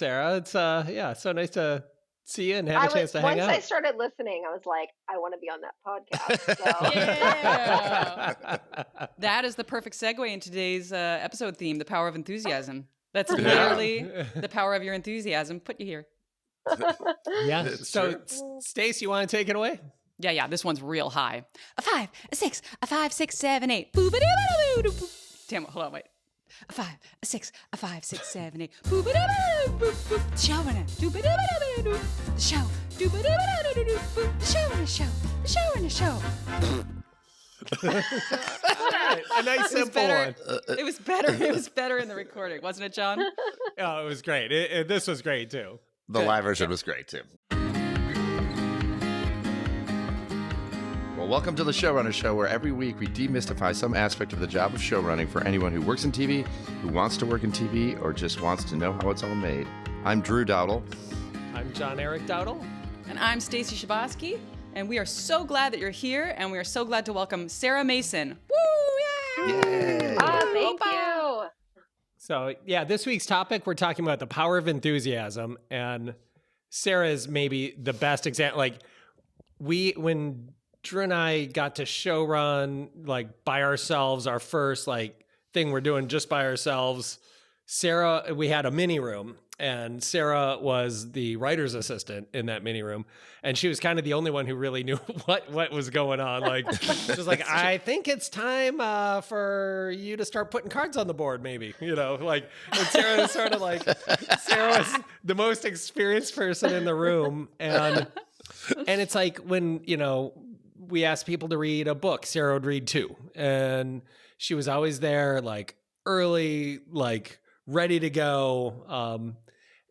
Sarah. It's so nice to see you and have a chance to hang Once out. I started listening, I was like, I want to be on that podcast. So. Yeah. That is the perfect segue in today's episode theme, the power of enthusiasm. That's literally the power of your enthusiasm put you here. Yeah. It's So, true. Stace, you want to take it away? Yeah. This one's real high. A 5, a 6, a 5, 6, 7, 8. Damn it, hold on, wait. A 5, a 6, a 5, 6, 7, 8. Showrunner. The show. The show and the show. A nice simple one. It was better. It was better in the recording, wasn't it, John? Oh, it was great. This was great too. The live version was great too. Well, welcome to the Showrunner Show, where every week we demystify some aspect of the job of showrunning for anyone who works in TV, who wants to work in TV, or just wants to know how it's all made. I'm Drew Dowdle. I'm John Eric Dowdle. And I'm Stacey Shabosky, and we are so glad that you're here, and we are so glad to welcome Marie Masson. Woo! Yay! Thank you. So, this week's topic, we're talking about the power of enthusiasm, and Sarah is maybe the best example. Like, when Drew and I got to show run, like, by ourselves, our first, like, thing we're doing just by ourselves, Sarah, we had a mini room, and Sarah was the writer's assistant in that mini room, and she was kind of the only one who really knew what was going on. Like, she was like, I think it's time for you to start putting cards on the board, maybe, like, and Sarah was sort of like, Sarah was the most experienced person in the room, and it's like when, we asked people to read a book, Sarah would read 2, and she was always there, like, early, like, ready to go.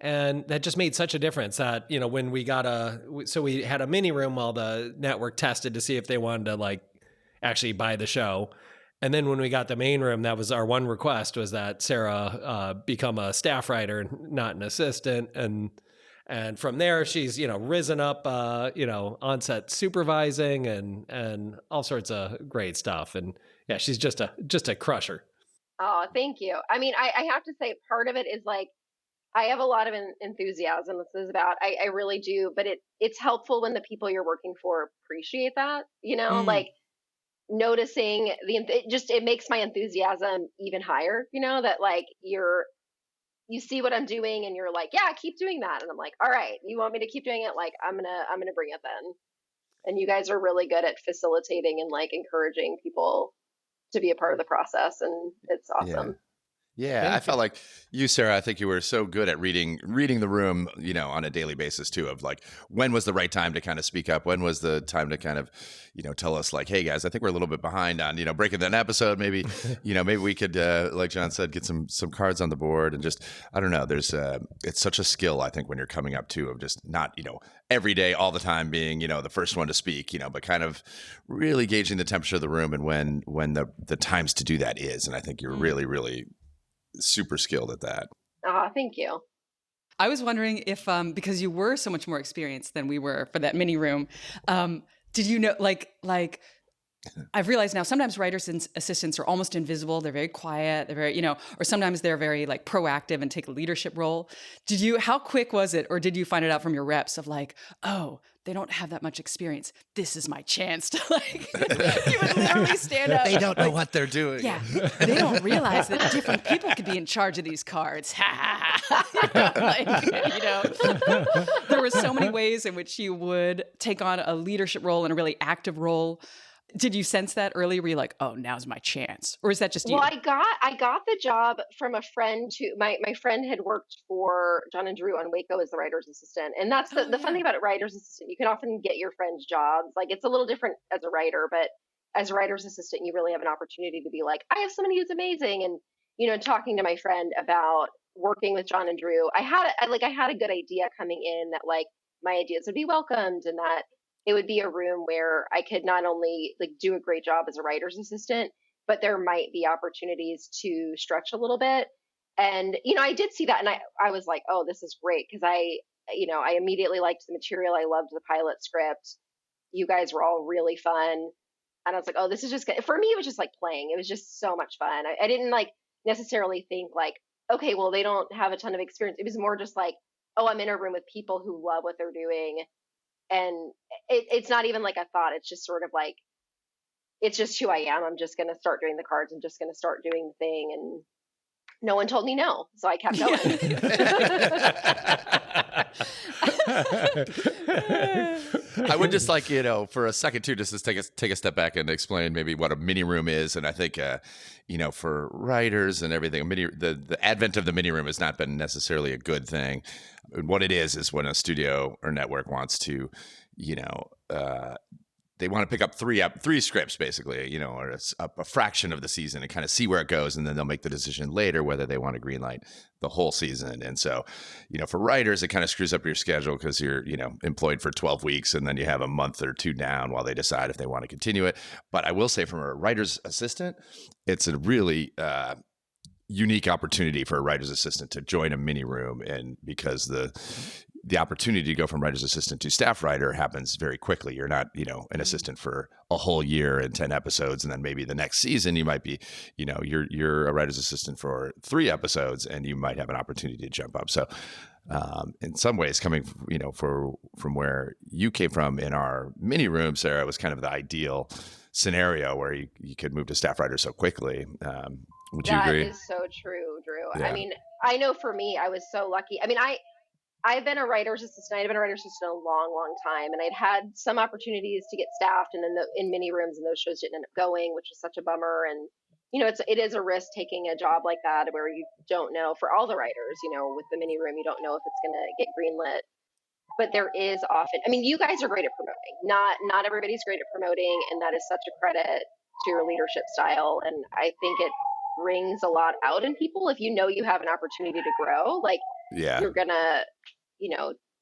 And that just made such a difference that, when we got we had a mini room while the network tested to see if they wanted to, like, actually buy the show. And then when we got the main room, that was our one request, was that Sarah become a staff writer, not an assistant. And from there, she's, risen up, on set supervising and all sorts of great stuff. And yeah, she's just a crusher. Oh, thank you. I mean, I have to say part of it is like, I have a lot of enthusiasm. This is about, I really do, but it's helpful when the people you're working for appreciate that, like noticing it makes my enthusiasm even higher, that like you see what I'm doing and you're like, yeah, keep doing that. And I'm like, all right, you want me to keep doing it? Like, I'm going to bring it then. And you guys are really good at facilitating and like encouraging people to be a part of the process. And it's awesome. Yeah, I felt like you, Sarah, I think you were so good at reading the room, on a daily basis too, of like, when was the right time to kind of speak up? When was the time to kind of, tell us like, hey guys, I think we're a little bit behind on, breaking that episode. Maybe, maybe we could, like John said, get some cards on the board and just, I don't know, there's it's such a skill, I think, when you're coming up too, of just not, every day, all the time being, the first one to speak, but kind of really gauging the temperature of the room and when the times to do that is. And I think you're really, really super skilled at that. Thank you. I was wondering if, because you were so much more experienced than we were for that mini room, did you know, like I've realized now sometimes writers and assistants are almost invisible. They're very quiet. They're very, or sometimes they're very like proactive and take a leadership role. How quick was it? Or did you find it out from your reps of like, oh, they don't have that much experience. This is my chance to like, you would literally stand up. They don't know what they're doing. Yeah. They don't realize that different people could be in charge of these cards. There were so many ways in which you would take on a leadership role and a really active role. Did you sense that early? Were you like, oh, now's my chance? Or is that just you? Well, I got the job from a friend who my friend had worked for John and Drew on Waco as the writer's assistant. And that's the fun thing about a writer's assistant. You can often get your friends jobs. Like, it's a little different as a writer, but as a writer's assistant, you really have an opportunity to be like, I have somebody who's amazing. And, talking to my friend about working with John and Drew, I had a good idea coming in that like my ideas would be welcomed and that it would be a room where I could not only like do a great job as a writer's assistant, but there might be opportunities to stretch a little bit. And, I did see that. And I was like, oh, this is great. Cause I immediately liked the material. I loved the pilot script. You guys were all really fun. And I was like, oh, this is just good. For me, it was just like playing. It was just so much fun. I didn't like necessarily think like, okay, well, they don't have a ton of experience. It was more just like, oh, I'm in a room with people who love what they're doing. And it's not even like a thought. It's just sort of like, it's just who I am. I'm just going to start doing the cards. I'm just going to start doing the thing. And no one told me no. So I kept going. I would just like, for a second too, just to take a step back and explain maybe what a mini room is. And I think, for writers and everything, the advent of the mini room has not been necessarily a good thing. What it is when a studio or network wants to, they want to pick up three scripts basically, or a fraction of the season and kind of see where it goes. And then they'll make the decision later whether they want to greenlight the whole season. And so, for writers, it kind of screws up your schedule because you're, employed for 12 weeks and then you have a month or two down while they decide if they want to continue it. But I will say from a writer's assistant, it's a really unique opportunity for a writer's assistant to join a mini room. And because the opportunity to go from writer's assistant to staff writer happens very quickly. You're not, an assistant for a whole year and 10 episodes. And then maybe the next season you might be, you're a writer's assistant for 3 episodes and you might have an opportunity to jump up. So in some ways coming, from where you came from in our mini room, Sarah, was kind of the ideal scenario where you could move to staff writer so quickly. Would you agree? That is so true, Drew. Yeah. I mean, I know for me, I was so lucky. I mean, I've been a writer's assistant. I've been a writer's assistant a long, long time, and I'd had some opportunities to get staffed, and then in mini rooms, and those shows didn't end up going, which was such a bummer. And it is a risk taking a job like that where you don't know, for all the writers, with the mini room, you don't know if it's going to get greenlit. But there is often, I mean, you guys are great at promoting. Not everybody's great at promoting, and that is such a credit to your leadership style. And I think it brings a lot out in people if you know you have an opportunity to grow. Like, Yeah. you're gonna,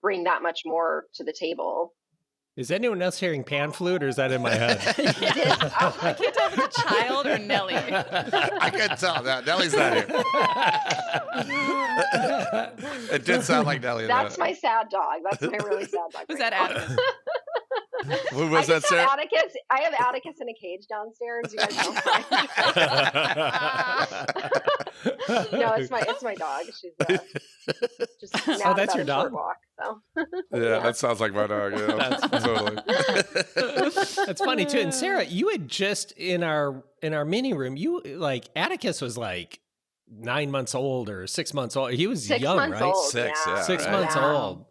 bring that much more to the table. Is anyone else hearing pan flute, or is that in my head? I can't tell if it's a child or Nelly. I couldn't tell that. Nelly's not here. It did sound like Nelly. That's my sad dog. That's my really sad dog. Was right that now. Atticus? Who was that, I Sarah? have Atticus in a cage downstairs. You guys know. No, it's my dog. She's just Oh, that's your a dog? short walk. So. Yeah, that sounds like my dog. Yeah, totally. That's funny too. And Sarah, you had just in our mini room, Atticus was like 9 months old or 6 months old. He was 6 young, months right? old, 6, yeah. yeah. 6 right. months Wow. old.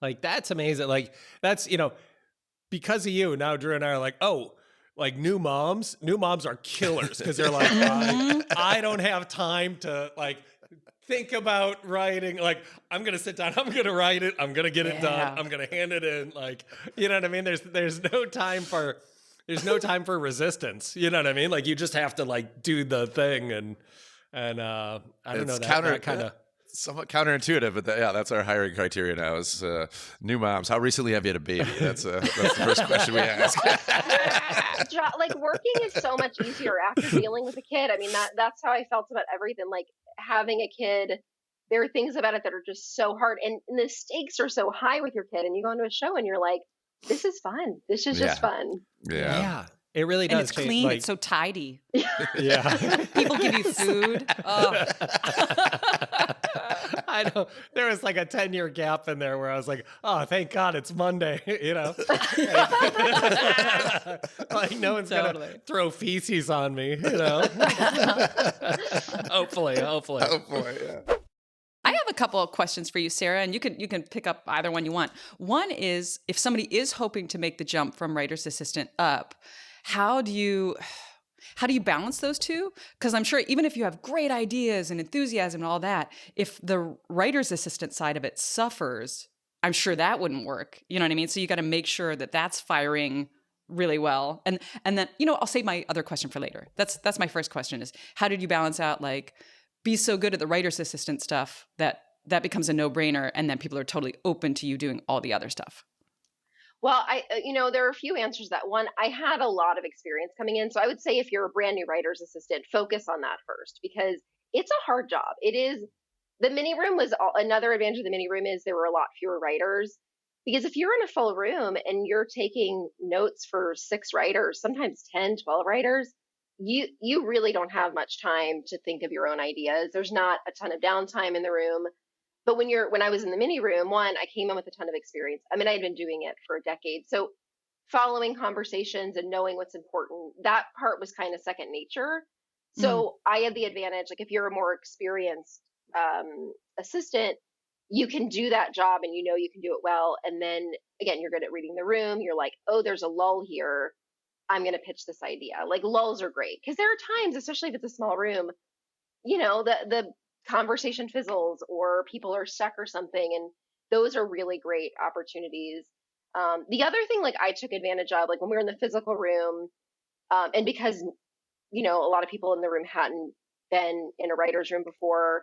Like, that's amazing. Like, that's, because of you, now Drew and I are like, oh, like new moms are killers because they're like, I don't have time to think about writing. Like, I'm going to sit down, I'm going to write it, I'm going to get it done, I'm going to hand it in. Like, you know what I mean? There's no time for resistance. You know what I mean? Like, you just have to do the thing and I don't know, that kind of. Somewhat counterintuitive, but that's our hiring criteria now is new moms. How recently have you had a baby? That's the first question we ask. Working is so much easier after dealing with a kid. I mean, that's how I felt about everything. Like, having a kid, there are things about it that are just so hard, and the stakes are so high with your kid. And you go into a show and you're like, this is fun. This is just fun. Yeah. It really does. And it's clean. It's so tidy. Yeah. People give you food. Oh. I know. There was like a 10-year gap in there where I was like, oh, thank God it's Monday, Like, no one's going to throw feces on me, Hopefully. Oh boy, yeah. I have a couple of questions for you, Sarah, and you can pick up either one you want. One is, if somebody is hoping to make the jump from writer's assistant up, how do you balance those two? Because I'm sure even if you have great ideas and enthusiasm and all that, if the writer's assistant side of it suffers, I'm sure that wouldn't work. You know what I mean? So you got to make sure that that's firing really well. And then, I'll save my other question for later. That's my first question is, how did you balance out, be so good at the writer's assistant stuff that becomes a no-brainer, and then people are totally open to you doing all the other stuff? Well, there are a few answers to that. One, I had a lot of experience coming in. So I would say if you're a brand new writer's assistant, focus on that first, because it's a hard job. It is. The mini room was another advantage of the mini room is there were a lot fewer writers, because if you're in a full room and you're taking notes for 6 writers, sometimes 10, 12 writers, you really don't have much time to think of your own ideas. There's not a ton of downtime in the room. But when I was in the mini room, one, I came in with a ton of experience. I mean, I had been doing it for a decade. So following conversations and knowing what's important, that part was kind of second nature. So I had the advantage, like if you're a more experienced assistant, you can do that job and you can do it well. And then again, you're good at reading the room. You're like, oh, there's a lull here. I'm going to pitch this idea. Like lulls are great because there are times, especially if it's a small room, the conversation fizzles or people are stuck or something. And those are really great opportunities. The other thing, like I took advantage of, like when we were in the physical room, and because, a lot of people in the room hadn't been in a writer's room before,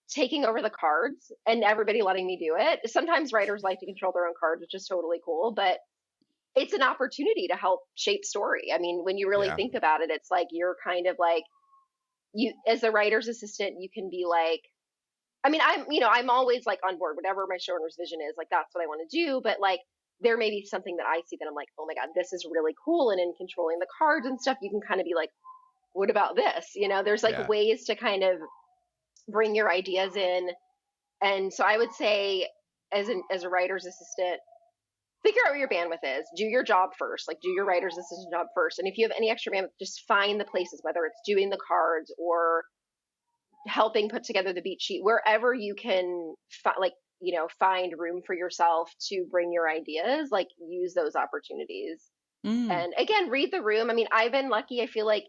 taking over the cards and everybody letting me do it. Sometimes writers like to control their own cards, which is totally cool, but it's an opportunity to help shape story. I mean, when you really think about it, it's like you're kind of like, you as a writer's assistant, you can be like, I mean, I'm always like on board, whatever my showrunner's vision is, like that's what I want to do. But like there may be something that I see that I'm like, oh my God, this is really cool. And in controlling the cards and stuff, you can kind of be like, what about this? There's like ways to kind of bring your ideas in. And so I would say as a writer's assistant, figure out what your bandwidth is. Do your job first, like do your writer's assistant job first. And if you have any extra bandwidth, just find the places, whether it's doing the cards or helping put together the beat sheet, wherever you can find room for yourself to bring your ideas, like use those opportunities. And again, read the room. I mean, I've been lucky. I feel like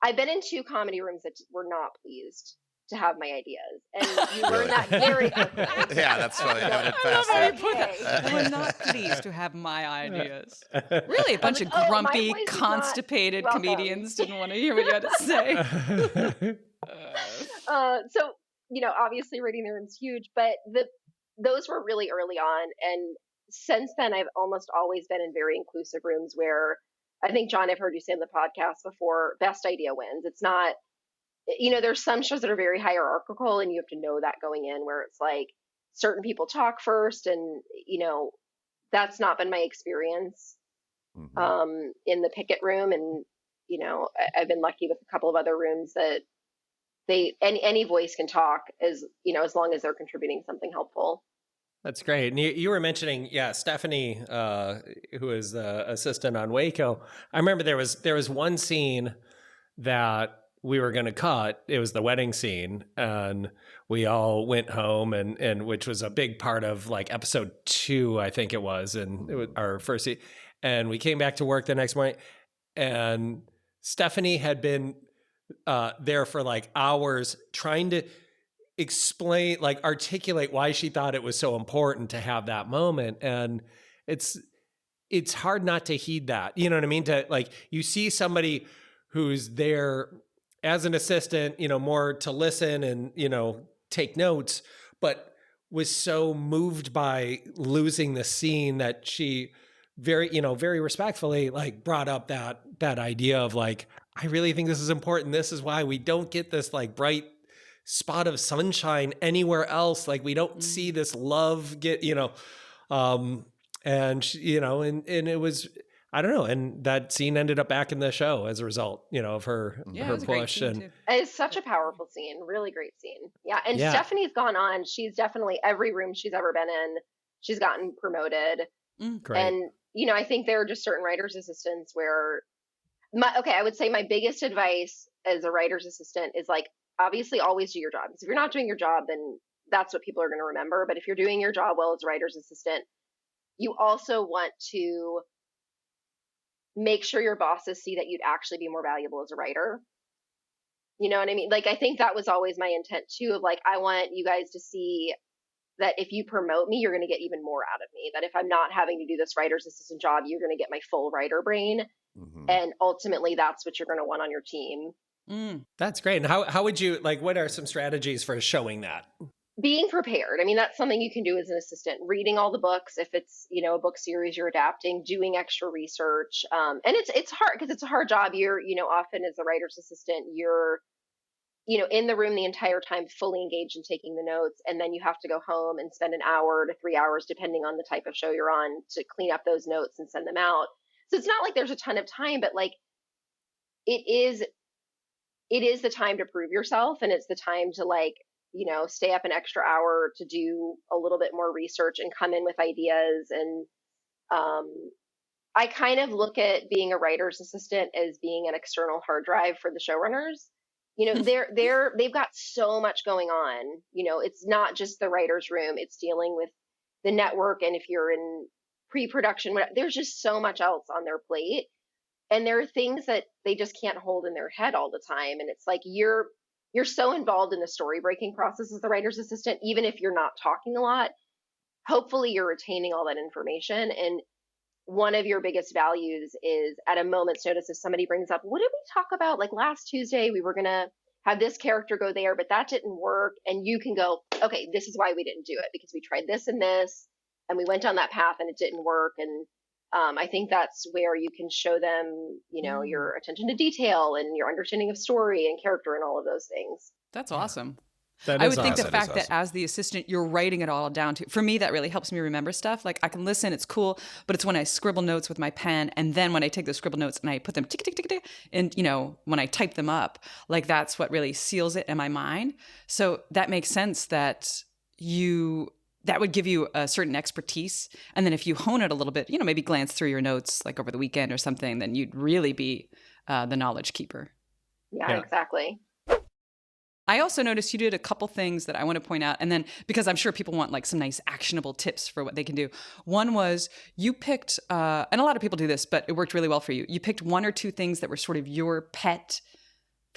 I've been in 2 comedy rooms that were not pleased to have my ideas, and you learn that very quickly. Yeah, that's funny. I haven't passed How you that. put that. We're not pleased to have my ideas. Really, a bunch of grumpy, my voice is not constipated welcome. comedians didn't want to hear what you had to say. So obviously reading the room's huge, but those were really early on, and since then I've almost always been in very inclusive rooms where I think, John, I've heard you say in the podcast before, best idea wins. It's not, there's some shows that are very hierarchical and you have to know that going in, where it's like certain people talk first, and that's not been my experience in the picket room. And I've been lucky with a couple of other rooms that any voice can talk, as long as they're contributing something helpful. That's great. And you were mentioning, Stephanie, who is the assistant on Waco. I remember there was one scene that we were going to cut. It was the wedding scene, and we all went home, and which was a big part of like episode 2, I think it was, and it was our first scene. And we came back to work the next morning, and Stephanie had been there for like hours trying to explain, like articulate why she thought it was so important to have that moment. And it's hard not to heed that. You know what I mean? To like, you see somebody who's there as an assistant, more to listen and, take notes, but was so moved by losing the scene that she very respectfully like brought up that idea of like, I really think this is important. This is why we don't get this like bright spot of sunshine anywhere else. Like we don't see this love get, and she, and it was, I don't know. And that scene ended up back in the show as a result, of her push. And it's such a powerful scene, really great scene. Yeah. And Stephanie's gone on. She's definitely every room she's ever been in, she's gotten promoted. Great. And, I think there are just certain writer's assistants where I would say my biggest advice as a writer's assistant is like, obviously always do your job. Because if you're not doing your job, then that's what people are going to remember. But if you're doing your job well as a writer's assistant, you also want to make sure your bosses see that you'd actually be more valuable as a writer. You know what I mean? Like, I think that was always my intent too, of like, I want you guys to see that if you promote me, you're going to get even more out of me. That if I'm not having to do this writer's assistant job, you're going to get my full writer brain. And ultimately that's what you're going to want on your team. That's great. And how would you, like, what are some strategies for showing that? Being prepared. I mean, that's something you can do as an assistant. Reading all the books, if it's, a book series you're adapting, doing extra research. And it's hard because it's a hard job. You're, often as a writer's assistant, you're, in the room the entire time, fully engaged in taking the notes. And then you have to go home and spend an hour to 3 hours, depending on the type of show you're on, to clean up those notes and send them out. So it's not like there's a ton of time, but like, it is the time to prove yourself, and it's the time to, like, stay up an extra hour to do a little bit more research and come in with ideas. And um, I kind of look at being a writer's assistant as being an external hard drive for the showrunners. They've got so much going on. It's not just the writer's room, it's dealing with the network, and if you're in pre-production, there's just so much else on their plate. And there are things that they just can't hold in their head all the time. And it's like you're so involved in the story breaking process as the writer's assistant, even if you're not talking a lot. Hopefully you're retaining all that information. And one of your biggest values is, at a moment's notice, if somebody brings up, what did we talk about? Like last Tuesday, we were going to have this character go there, but that didn't work. And you can go, okay, this is why we didn't do it, because we tried this and this, and we went down that path and it didn't work. And I think that's where you can show them, your attention to detail and your understanding of story and character and all of those things. That's awesome. That I is would think the awesome. fact that as the assistant, you're writing it all down to, for me, that really helps me remember stuff. Like I can listen, it's cool, but it's when I scribble notes with my pen, and then when I take those scribble notes and I put them tick, tick, tick, tick, and when I type them up, like that's what really seals it in my mind. So that makes sense that that would give you a certain expertise. And then if you hone it a little bit, maybe glance through your notes like over the weekend or something, then you'd really be the knowledge keeper. Yeah, exactly. I also noticed you did a couple things that I want to point out. And then, because I'm sure people want like some nice actionable tips for what they can do. One was you picked, and a lot of people do this, but it worked really well for you. You picked one or two things that were sort of your pet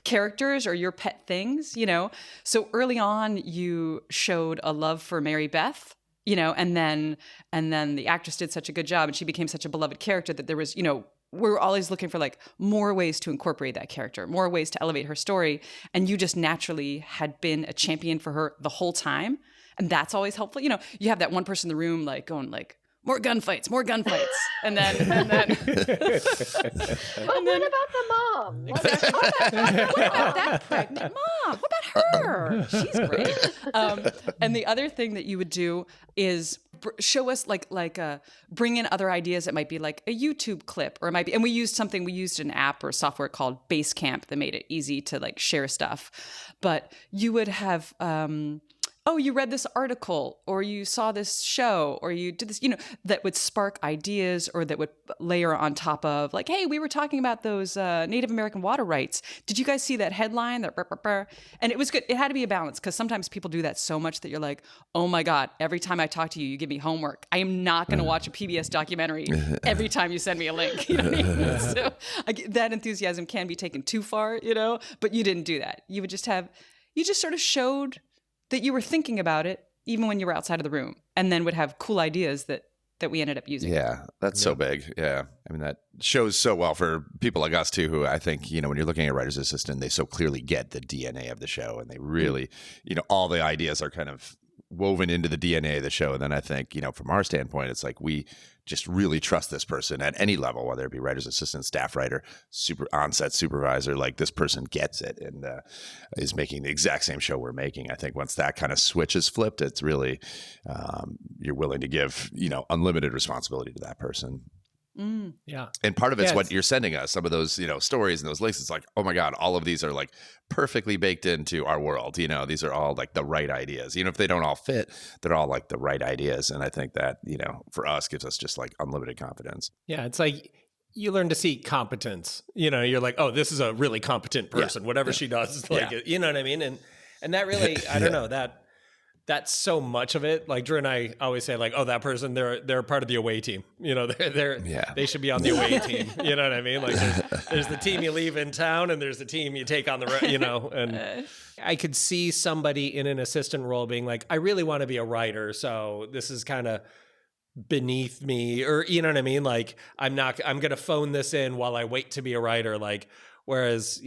characters or your pet things, So early on, you showed a love for Mary Beth, and then the actress did such a good job and she became such a beloved character that there was, we're always looking for like more ways to incorporate that character, more ways to elevate her story. And you just naturally had been a champion for her the whole time. And that's always helpful. You have that one person in the room like going like, more gunfights. And then What about the mom? What about that pregnant mom? What about her? She's great. And the other thing that you would do is show us bring in other ideas. It might be like a YouTube clip, or it might be, and we used an app or software called Basecamp that made it easy to like share stuff. But you would have, you read this article, or you saw this show, or you did this, that would spark ideas, or that would layer on top of like, hey, we were talking about those Native American water rights. Did you guys see that headline? And it was good. It had to be a balance, because sometimes people do that so much that you're like, oh my God, every time I talk to you, you give me homework. I am not going to watch a PBS documentary every time you send me a link. You know what I mean? So that enthusiasm can be taken too far, but you didn't do that. You just sort of showed that you were thinking about it even when you were outside of the room, and then would have cool ideas that we ended up using. Yeah, that's so big. Yeah. I mean, that shows so well for people like us too, who I think, when you're looking at a writer's assistant, they so clearly get the DNA of the show, and they really, all the ideas are kind of woven into the DNA of the show. And then I think, from our standpoint, it's like we just really trust this person at any level, whether it be writer's assistant, staff writer, on-set supervisor. Like, this person gets it and is making the exact same show we're making. I think once that kind of switch is flipped, it's really you're willing to give unlimited responsibility to that person. Yeah. And part of it's what you're sending us, some of those, stories and those links. It's like, oh my God, all of these are like perfectly baked into our world. These are all like the right ideas. If they don't all fit, they're all like the right ideas. And I think that, for us gives us just like unlimited confidence. Yeah. It's like you learn to see competence. You're like, oh, this is a really competent person. Whatever she does is like, you know what I mean? And that really, I don't know, that's so much of it. Like Drew and I always say, like, oh, that person, they're part of the away team. They should be on the away team. You know what I mean? Like there's the team you leave in town, and there's the team you take on the road. And I could see somebody in an assistant role being like, I really want to be a writer, so this is kind of beneath me, or you know what I mean? Like I'm going to phone this in while I wait to be a writer. Like, whereas,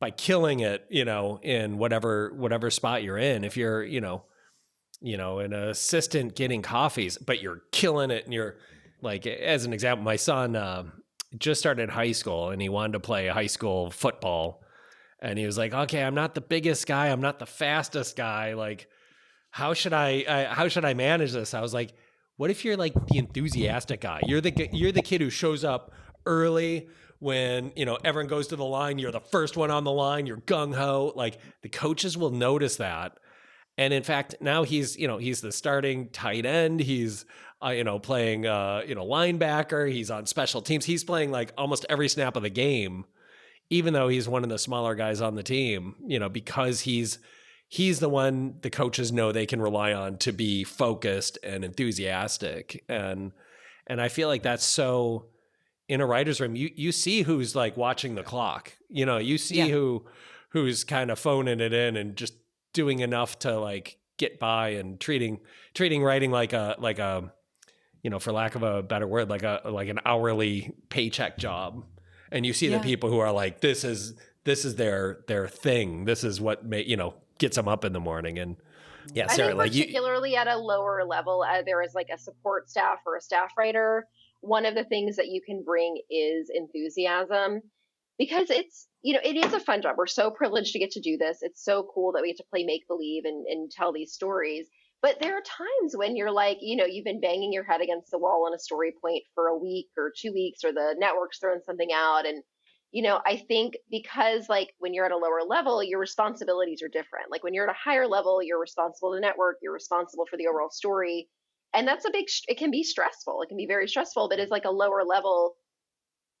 by killing it, in whatever spot you're in, if you're, an assistant getting coffees, but you're killing it, and you're like, as an example, my son just started high school, and he wanted to play high school football, and he was like, okay, I'm not the biggest guy, I'm not the fastest guy, like, how should I manage this? I was like, what if you're like the enthusiastic guy? You're the kid who shows up early when, everyone goes to the line, you're the first one on the line, you're gung ho. Like the coaches will notice that. And in fact, now he's the starting tight end. He's, playing, linebacker. He's on special teams. He's playing like almost every snap of the game, even though he's one of the smaller guys on the team, because he's the one the coaches know they can rely on to be focused and enthusiastic. And I feel like that's so in a writer's room, you see who's like watching the clock, you see who's kind of phoning it in and just doing enough to like get by and treating writing like a, for lack of a better word, like an hourly paycheck job. And you see the people who are like, this is their thing. This is what gets them up in the morning. And yeah, Sarah, I think particularly at a lower level, there is like a support staff or a staff writer. One of the things that you can bring is enthusiasm, because it's, it is a fun job. We're so privileged to get to do this. It's so cool that we get to play make believe and tell these stories. But there are times when you're like, you've been banging your head against the wall on a story point for a week or 2 weeks, or the network's throwing something out. And, I think because like when you're at a lower level, your responsibilities are different. Like when you're at a higher level, you're responsible to the network, you're responsible for the overall story. And that's it can be stressful. It can be very stressful, but it's like a lower level.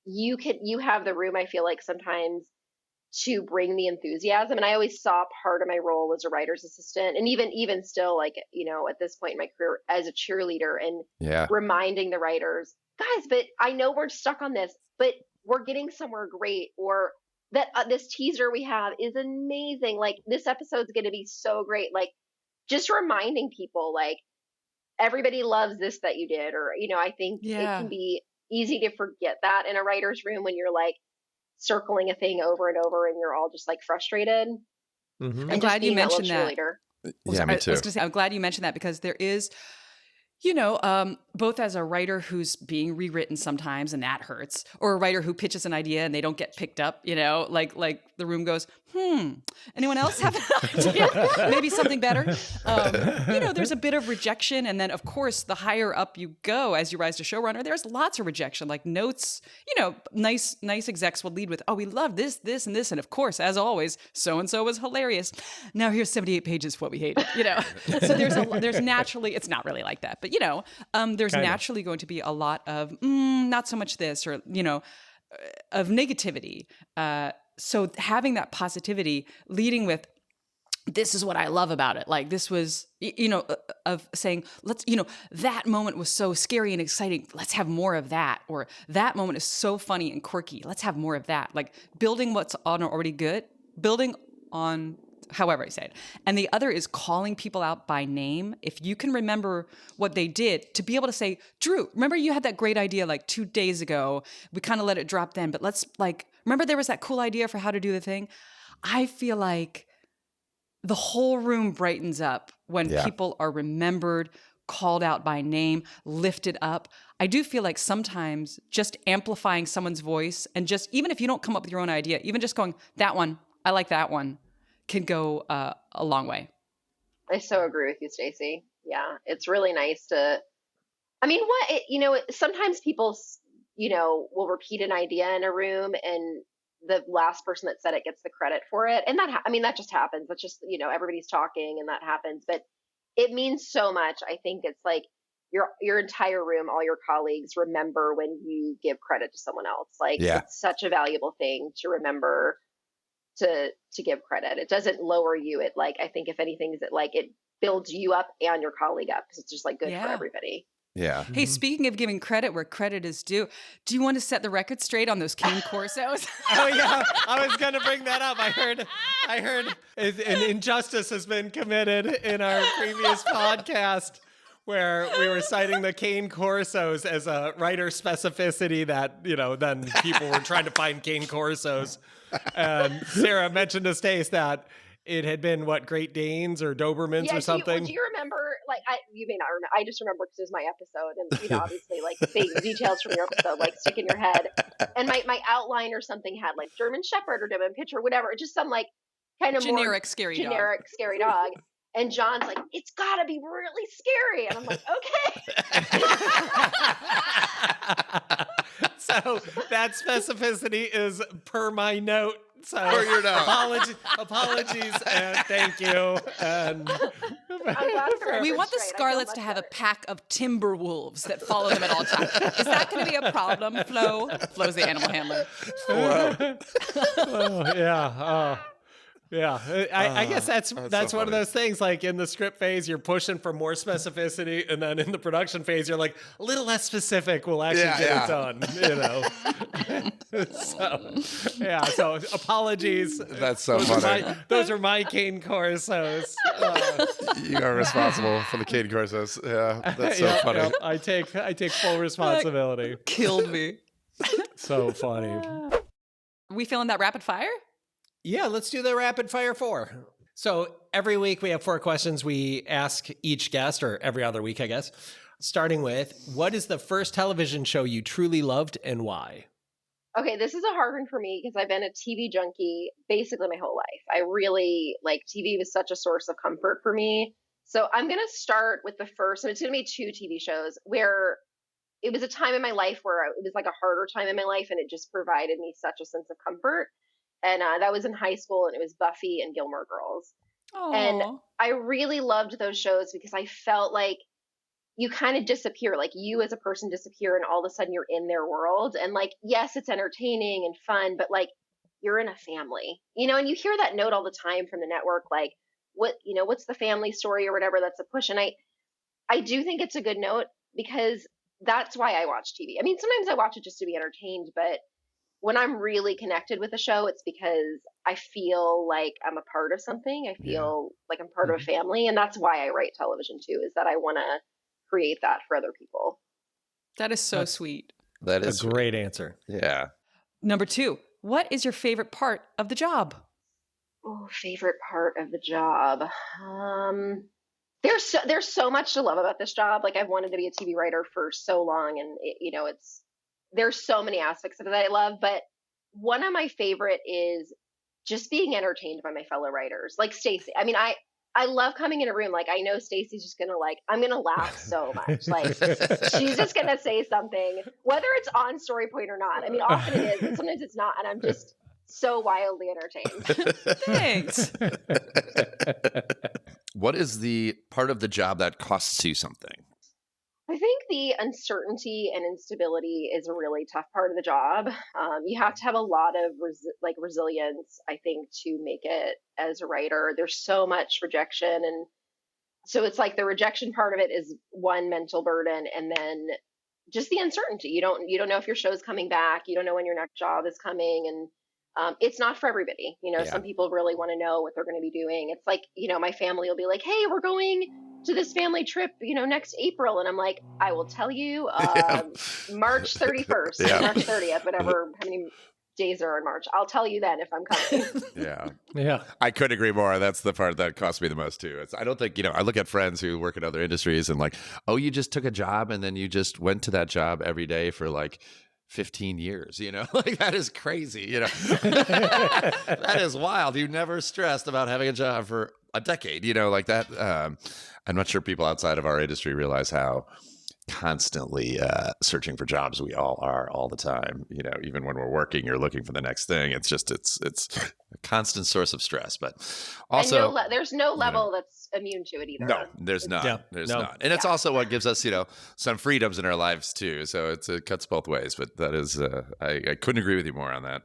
You have the room, I feel like sometimes, to bring the enthusiasm. And I always saw part of my role as a writer's assistant, and even still, like, at this point in my career, as a cheerleader and reminding the writers, guys, but I know we're stuck on this, but we're getting somewhere great, or that this teaser we have is amazing. Like this episode's going to be so great. Like just reminding people, like, everybody loves this that you did, or, I think it can be easy to forget that in a writer's room when you're like circling a thing over and over and you're all just like frustrated. Mm-hmm. I'm glad you mentioned that. Yeah, me too. I was going to say, I'm glad you mentioned that, because there is, both as a writer who's being rewritten sometimes and that hurts, or a writer who pitches an idea and they don't get picked up, like the room goes, anyone else have an idea? Maybe something better. There's a bit of rejection. And then of course, the higher up you go, as you rise to showrunner, there's lots of rejection, like notes, nice execs will lead with, oh, we love this, this, and this. And of course, as always, so-and-so was hilarious. Now here's 78 pages of what we hated, So there's naturally, it's not really like that, but there's naturally going to be a lot of not so much this, or of negativity. So having that positivity, leading with, this is what I love about it. Like this was, of saying, let's, that moment was so scary and exciting. Let's have more of that. Or that moment is so funny and quirky. Let's have more of that. Like building what's already good, building on, however I say it. And the other is calling people out by name. If you can remember what they did, to be able to say, Drew, remember you had that great idea like 2 days ago. We kind of let it drop then, but let's remember there was that cool idea for how to do the thing. I feel like the whole room brightens up when people are remembered, called out by name, lifted up. I do feel like sometimes just amplifying someone's voice, and just, even if you don't come up with your own idea, even just going, that one, I like that one, can go a long way. I so agree with you, Stacey. Yeah, it's really nice to, sometimes people, will repeat an idea in a room and the last person that said it gets the credit for it. And that just happens. That's just, everybody's talking and that happens, but it means so much. I think it's like your entire room, all your colleagues remember when you give credit to someone else. Like it's such a valuable thing to remember, to give credit. It doesn't lower you. It I think if anything, is it builds you up and your colleague up, because it's just good for everybody. Yeah. Hey, speaking of giving credit where credit is due, do you want to set the record straight on those cane corsos? Oh yeah, I was going to bring that up. I heard an injustice has been committed in our previous podcast, where we were citing the cane corsos as a writer specificity that, then people were trying to find cane corsos. And Sarah mentioned to Stace that it had been Great Danes or Dobermans or something. Do you remember? You may not remember. I just remember because it was my episode, and obviously, big details from your episode stick in your head. And my outline or something had German Shepherd or German Pinscher, whatever. Just some kind of generic more scary dog. And John's like, it's got to be really scary. And I'm like, okay. So So that specificity is per my note. So Per your note. apologies, and thank you. And I'm glad for We want the straight. I feel Scarlets much to have a better. pack of timber wolves that follow them at all times. Is that going to be a problem, Flo? Flo's the animal handler. oh, yeah. Yeah, I guess that's so one of funny. those things. Like in the script phase, you're pushing for more specificity, and then in the production phase, you're like a little less specific. Will actually get it done. So yeah. So apologies. That's so funny. Those are my cane corsos. You are responsible for the Kate Corsos. Yeah, that's so funny. Yep, I take full responsibility. Killed me. So funny. We feeling that rapid fire? Yeah, let's do the rapid fire 4. So every week we have 4 questions we ask each guest, or every other week, I guess. Starting with, what is the first television show you truly loved and why? Okay, this is a hard one for me because I've been a TV junkie basically my whole life. I really, like, TV was such a source of comfort for me. So I'm going to start with the first, and it's going to be 2 TV shows where it was a time in my life where it was like a harder time in my life, and it just provided me such a sense of comfort. And that was in high school, and it was Buffy and Gilmore Girls. Aww. And I really loved those shows because I felt like you kind of disappear, like you as a person disappear, and all of a sudden you're in their world. And like, yes, it's entertaining and fun, but like you're in a family, and you hear that note all the time from the network, like what's the family story or whatever. That's a push. And I do think it's a good note because that's why I watch TV. I mean, sometimes I watch it just to be entertained, but when I'm really connected with a show, it's because I feel like I'm a part of something. I feel like I'm part of a family. And that's why I write television too, is that I want to create that for other people. That is so sweet. That is a great answer. Yeah. Number 2, what is your favorite part of the job? Oh, favorite part of the job. There's so much to love about this job. Like, I've wanted to be a TV writer for so long, and there's so many aspects of it that I love, but one of my favorite is just being entertained by my fellow writers. Like Stacey. I mean, I love coming in a room. Like, I know Stacey's just going to I'm going to laugh so much. Like, she's just going to say something, whether it's on story point or not. I mean, often it is, but sometimes it's not. And I'm just so wildly entertained. Thanks. What is the part of the job that costs you something? I think the uncertainty and instability is a really tough part of the job. You have to have a lot of resilience, I think, to make it as a writer. There's so much rejection, and so it's like the rejection part of it is one mental burden, and then just the uncertainty. You don't know if your show's coming back. You don't know when your next job is coming, and it's not for everybody. Some people really want to know what they're going to be doing. It's like, my family will be like, "Hey, we're going to this family trip, next April." And I'm like, "I will tell you, March 31st, March 30th, whatever, how many days are in March. I'll tell you then if I'm coming." Yeah. I couldn't agree more. That's the part that costs me the most too. I don't think, I look at friends who work in other industries and like, oh, you just took a job and then you just went to that job every day for like 15 years, like that is crazy, that is wild. You never stressed about having a job for a decade, like that. I'm not sure people outside of our industry realize how constantly searching for jobs we all are all the time. Even when we're working, you're looking for the next thing. It's just it's a constant source of stress. But also, there's no level that's immune to it either. No, there's not. Yeah, there's not. And it's also what gives us, some freedoms in our lives too. So it cuts both ways. But that is, I couldn't agree with you more on that.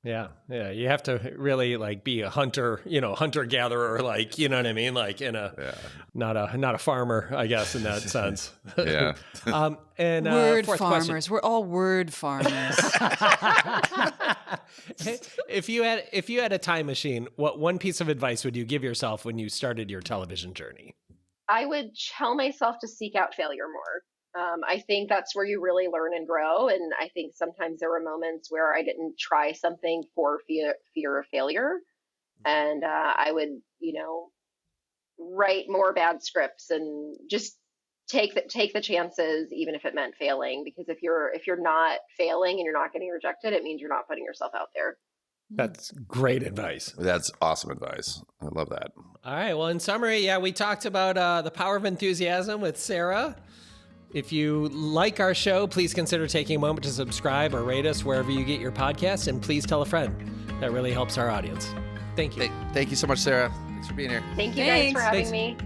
Yeah. You have to really be a hunter, hunter gatherer, you know what I mean, not a farmer, I guess, in that sense. Yeah. And word fourth farmers. question. We're all word farmers. If you had a time machine, what one piece of advice would you give yourself when you started your television journey? I would tell myself to seek out failure more. I think that's where you really learn and grow. And I think sometimes there were moments where I didn't try something for fear of failure. And I would, write more bad scripts and just take the chances, even if it meant failing. Because if you're not failing and you're not getting rejected, it means you're not putting yourself out there. That's great advice. That's awesome advice. I love that. All right. Well, in summary, we talked about the power of enthusiasm with Sarah. If you like our show, please consider taking a moment to subscribe or rate us wherever you get your podcasts, and please tell a friend. That really helps our audience. Thank you. Thank you so much, Sarah. Thanks for being here. Thank you guys for Thanks. having me.